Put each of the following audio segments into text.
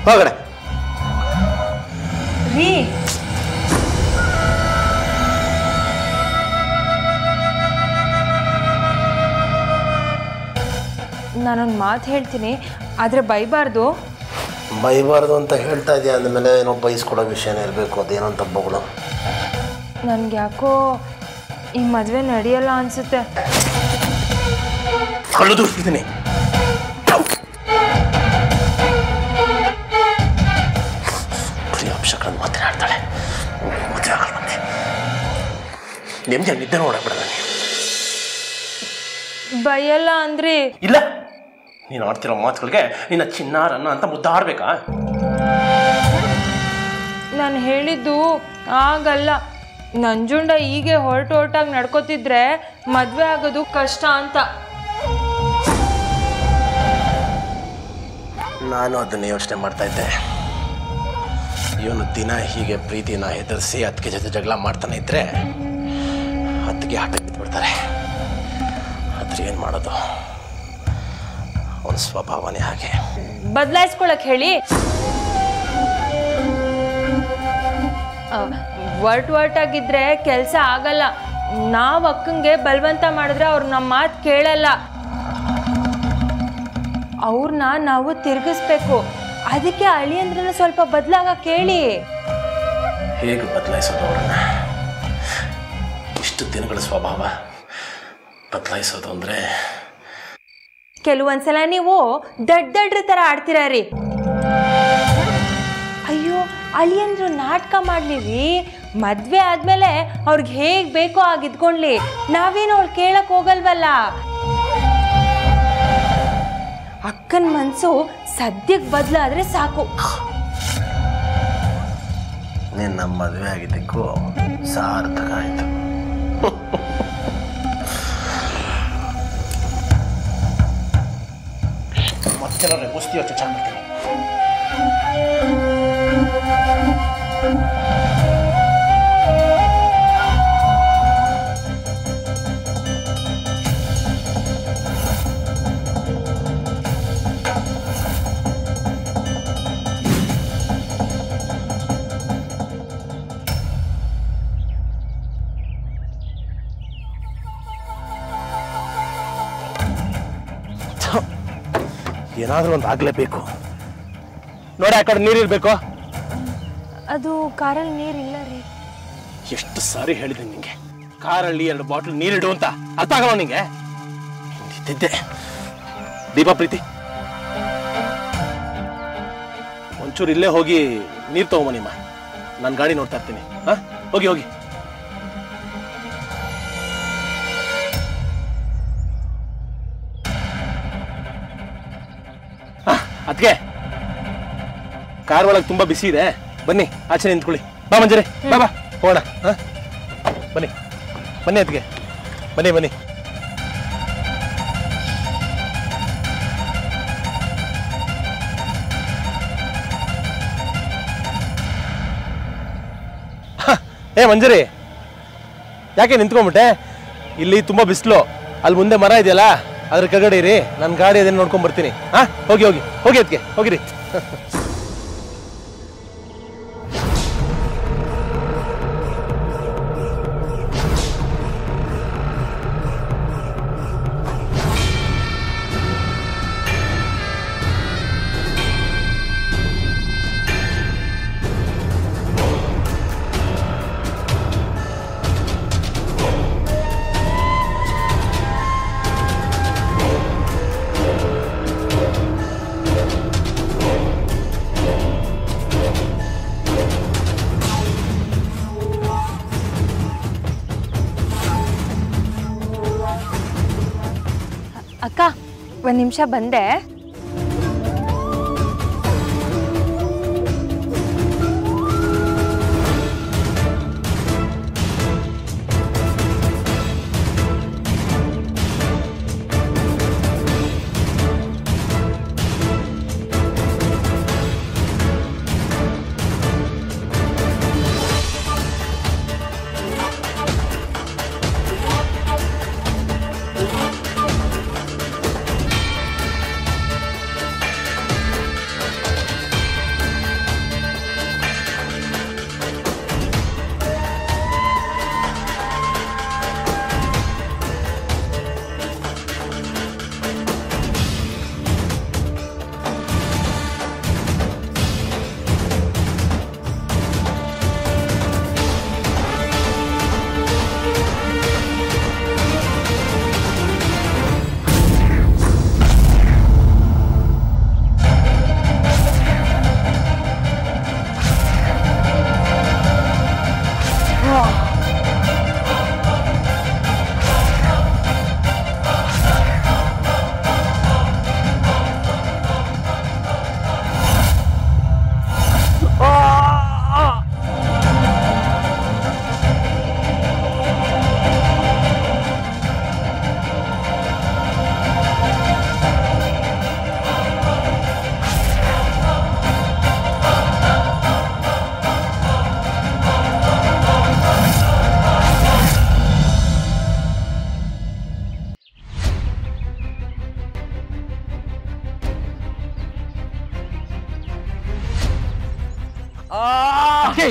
ಹೊರಗಡೆ ರೀ. ನಾನೊಂದು ಮಾತು ಹೇಳ್ತೀನಿ, ಆದರೆ ಬೈಬಾರ್ದು. ಬೈಬಾರ್ದು ಅಂತ ಹೇಳ್ತಾ ಇದೆಯಾ, ಅಂದಮೇಲೆ ಏನೋ ಬೈಸ್ಕೊಡೋ ವಿಷಯನೇ ಇರಬೇಕು. ಅದೇನೋ ತಪ್ಪಗಳು. ನನಗೆ ಯಾಕೋ ಈ ಮದುವೆ ನಡೆಯಲ್ಲ ಅನಿಸುತ್ತೆ. ಕಳೆದುರ್ತೀನಿ. ಪ್ರಿಯಾಂಶಕರನ್ನು ಮಾತನಾಡ್ತಾಳೆ. ಮದುವೆ ಆಗಲ್ಲ ಬಂದೆ. ನಿಮ್ಗೆ ನಿದ್ದೆ ನೋಡಕ್ಬಿಡ ನನಗೆ. ಬೈಯಲ್ಲ ಅಂದ್ರಿ. ಇಲ್ಲ, ನೀನು ಆಡ್ತಿರೋ ಮಾತುಗಳಿಗೆ ನಿನ್ನ ಚಿನ್ನಾರನ್ನ ಅಂತ ಮುದ್ದಾಡ್ಬೇಕಾ? ನಾನು ಹೇಳಿದ್ದು ಆಗಲ್ಲ. ನಂಜುಂಡ ಹೀಗೆ ಹೊರಟಾಗಿ ನಡ್ಕೋತಿದ್ರೆ ಮದುವೆ ಆಗೋದು ಕಷ್ಟ ಅಂತ. ನಾನು ಅದನ್ನ ಯೋಚನೆ ಮಾಡ್ತಾ ಇದ್ದೆ. ಇವನು ದಿನ ಹೀಗೆ ಪ್ರೀತಿನ ಹೆದರಿಸಿ ಅದಕ್ಕೆ ಜೊತೆ ಜಗಳ ಮಾಡ್ತಾನೆ ಇದ್ರೆ ಅದಕ್ಕೆ ಹಠ ಬಿಟ್ಬಿಡ್ತಾರೆ. ಆದ್ರೆ ಏನು ಮಾಡೋದು, ಅವನ ಸ್ವಭಾವನೆ ಹಾಗೆ. ಬದಲಾಯಿಸ್ಕೊಳಕ್ ಹೇಳಿ. ಒರ್ಟಾಗಿದ್ರೆ ಕೆಲಸ ಆಗಲ್ಲ. ನಾವು ಅಕ್ಕಂಗೆ ಬಲವಂತ ಮಾಡಿದ್ರೆ ಅವ್ರು ನಮ್ಮ ಮಾತು ಕೇಳಲ್ಲ. ಅವ್ರನ್ನ ನಾವು ತಿರುಗಿಸ್ಬೇಕು. ಅದಕ್ಕೆ ಅಳಿಯಂದ್ರನ್ನ ಸ್ವಲ್ಪ ಬದಲಾಗಕ್ಕೆ ಹೇಳಿ. ಹೇಗೆ ಬದಲಾಯಿಸೋದು ಅವ್ರನ್ನ? ಇಷ್ಟು ದಿನಗಳ ಸ್ವಭಾವ ಬದಲಾಯಿಸೋದು ಅಂದರೆ ಕೆಲವೊಂದ್ಸಲ ನೀವು ದಡ್ಡ್ರ ಥರ ಆಡ್ತೀರ ರೀ. ಅಯ್ಯೋ, ಅಳಿಯಂದ್ರು ನಾಟಕ ಮಾಡ್ಲಿರಿ. ಮದ್ವೆ ಆದ್ಮೇಲೆ ಅವ್ರಿಗೆ ಹೇಗ್ ಬೇಕೋ ಆಗಿದ್ಕೊಂಡ್ಲಿ. ನಾವೇನು ಅವ್ಳು ಕೇಳಕ್ ಹೋಗಲ್ವಲ್ಲ. ಅಕ್ಕನ ಮನ್ಸು ಸದ್ಯಕ್ಕೆ ಬದಲಾದ್ರೆ ಸಾಕು. ನೀನು ನಮ್ಮ ಮದುವೆ ಆಗಿದ್ದಕ್ಕೂ ಸಾರ್ಥಕ ಆಯಿತು. ಮತ್ತೆಲ್ಲ ಮುಸ್ತಿ ಯೋಚನೆ ಚೆಂದ ಮಾಡ್ತೀನಿ. ಏನಾದರೂ ಒಂದು ಆಗಲೇಬೇಕು. ನೋಡಿ, ಆ ಕಡೆ ನೀರಿರ್ಬೇಕು. ಅದು ಕಾರಲ್ಲಿ ನೀರಿಲ್ಲ ರೀ. ಎಷ್ಟು ಸಾರಿ ಹೇಳಿದ್ದೀನಿ ನಿಂಗೆ, ಕಾರಲ್ಲಿ 2 ಬಾಟಲ್ ನೀರಿಡು ಅಂತ. ಅರ್ಥ ಆಗಲ್ಲ ನಿಂಗೆ? ಇದ್ದಿದ್ದೆ. ದೀಪಾ ಪ್ರೀತಿ, ಒಂಚೂರು ಇಲ್ಲೇ ಹೋಗಿ ನೀರು ತಗೊಂಬನಿಮ್ಮ. ನಾನು ಗಾಡಿ ನೋಡ್ತಾ ಇರ್ತೀನಿ. ಹಾ, ಹೋಗಿ ಹೋಗಿ. ಅದಕ್ಕೆ ಕಾರ್ ಒಳಗೆ ತುಂಬಾ ಬಿಸಿ ಇದೆ. ಬನ್ನಿ, ಆಚೆ ನಿಂತ್ಕೊಳ್ಳಿ. ಬಾ ಮಂಜರಿ, ಬಾ ಬಾ ಹೋಗೋಣ. ಬನ್ನಿ ಬನ್ನಿ ಅದಕ್ಕೆ, ಬನ್ನಿ ಬನ್ನಿ. ಏ ಮಂಜರಿ, ಯಾಕೆ ನಿಂತ್ಕೊಂಡ್ಬಿಟ್ಟೆ? ಇಲ್ಲಿ ತುಂಬಾ ಬಿಸಿಲು. ಅಲ್ಲಿ ಮುಂದೆ ಮರ ಇದೆಯಲ್ಲ, ಅದ್ರ ಕೆಳಗಡೆ ಇರಿ. ನನ್ನ ಗಾಡಿ ಅದನ್ನ ನೋಡ್ಕೊಂಡ್ ಬರ್ತೀನಿ. ಹಾ, ಹೋಗಿ ಹೋಗಿ ಹೋಗಿ ಅದಕ್ಕೆ ಹೋಗಿರಿ. ಅಕ್ಕ, ಒಂದು ನಿಮಿಷ ಬಂದೆ.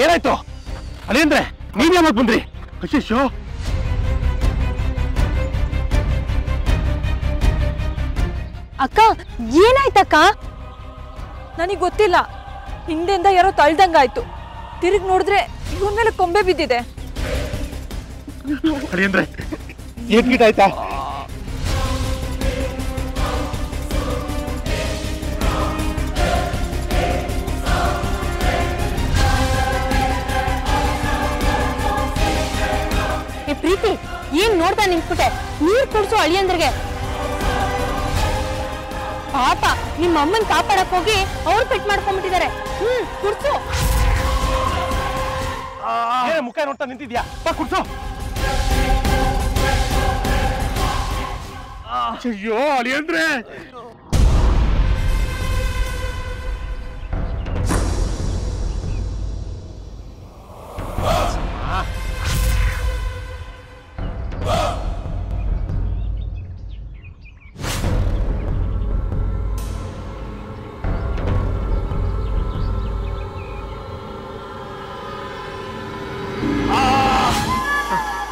ಏನಾಯ್ತು ಅದೇಂದ್ರೆ ನೀವ್ ಯಾವಾಗ ಬಂದ್ರಿ? ಅಶೇಷು ಅಕ್ಕ ಏನಾಯ್ತಕ್ಕ? ನನಗೆ ಗೊತ್ತಿಲ್ಲ, ಹಿಂದೆಯಿಂದ ಯಾರೋ ತಳ್ದಂಗಾಯ್ತು. ತಿರುಗಿ ನೋಡಿದ್ರೆ ಇವನ್ ಮೇಲೆ ಕೊಂಬೆ ಬಿದ್ದಿದೆ. ಅದೇಂದ್ರೆ ಏಟ್ ಆಯ್ತಾ? ಪ್ರೀತಿ ಏನ್ ನೋಡ್ತಾ ನಿಂತ್ಬಿಟ್ಟೆ? ನೀರ್ ಕುಡ್ಸು ಅಳಿಯಂದ್ರಿಗೆ. ಪಾಪ ನಿಮ್ಮ ಅಮ್ಮನ್ ಕಾಪಾಡಕ್ ಹೋಗಿ ಅವ್ರು ಪೆಟ್ ಮಾಡ್ಕೊಂಡ್ಬಿಟ್ಟಿದ್ದಾರೆ. ಕುಡ್ಸು. ಮುಖ ನೋಡ್ತಾ ನಿಂತಿದ್ಯಾ? ಕುಡ್ಸು. ಅಯ್ಯೋ ಅಳಿಯಂದ್ರೆ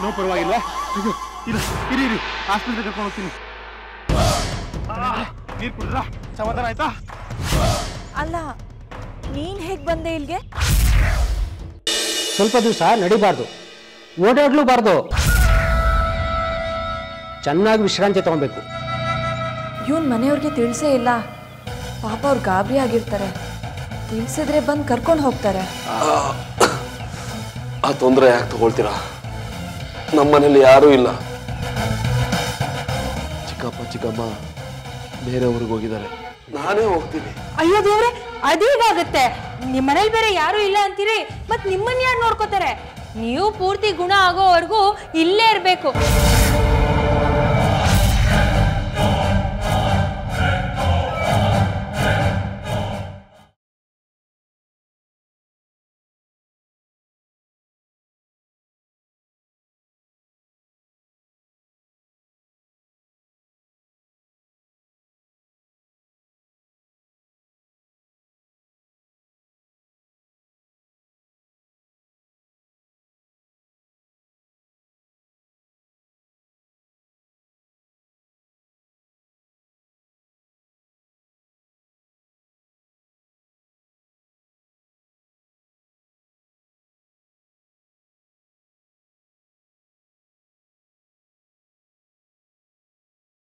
ನೋ ಪರವಾಗಿಲ್ವಾ? ಇರಿ ಆಸ್ಪತ್ರೆಗೆ ಕರ್ಕೊಂಡು ಹೋಗ್ತೀನಿ. ನೀರು ಕುಡಿದ್ರಾ? ಸಮಾಧಾನ ಆಯ್ತಾ? ಅಲ್ಲ, ನೀನ್ ಹೇಗ್ ಬಂದೆ ಇಲ್ಗೆ? ಸ್ವಲ್ಪ ದಿವಸ ನಡಿಬಾರ್ದು, ಓಡಾಡ್ಲೂಬಾರ್ದು, ಚೆನ್ನಾಗಿ ವಿಶ್ರಾಂತಿ ತಗೊಬೇಕು. ಇವನ್ ಮನೆಯವ್ರಿಗೆ ತಿಳಿಸೇ ಇಲ್ಲ. ಪಾಪ ಅವ್ರು ಗಾಬರಿ ಆಗಿರ್ತಾರೆ. ತಿಳಿಸಿದ್ರೆ ಬಂದು ಕರ್ಕೊಂಡು ಹೋಗ್ತಾರೆ. ಆ ತೊಂದರೆ ಯಾಕೆ ತಗೊಳ್ತೀರಾ? ನಮ್ಮನೇಲಿ ಯಾರೂ ಇಲ್ಲ. ಚಿಕ್ಕಪ್ಪ ಚಿಕ್ಕಮ್ಮ ಬೇರೆ ಊರಿಗೆ ಹೋಗಿದ್ದಾರೆ, ನಾನೇ ಹೋಗ್ತೀನಿ. ಅಯ್ಯೋ ದೇವ್ರೆ, ಅದೀಗಾಗತ್ತೆ. ನಿಮ್ ಮನೇಲಿ ಬೇರೆ ಯಾರು ಇಲ್ಲ ಅಂತೀರಿ, ಮತ್ ನಿಮ್ಮನ್ನ ಯಾರು ನೋಡ್ಕೋತಾರೆ? ನೀವು ಪೂರ್ತಿ ಗುಣ ಆಗೋವರೆಗೂ ಇಲ್ಲೇ ಇರ್ಬೇಕು.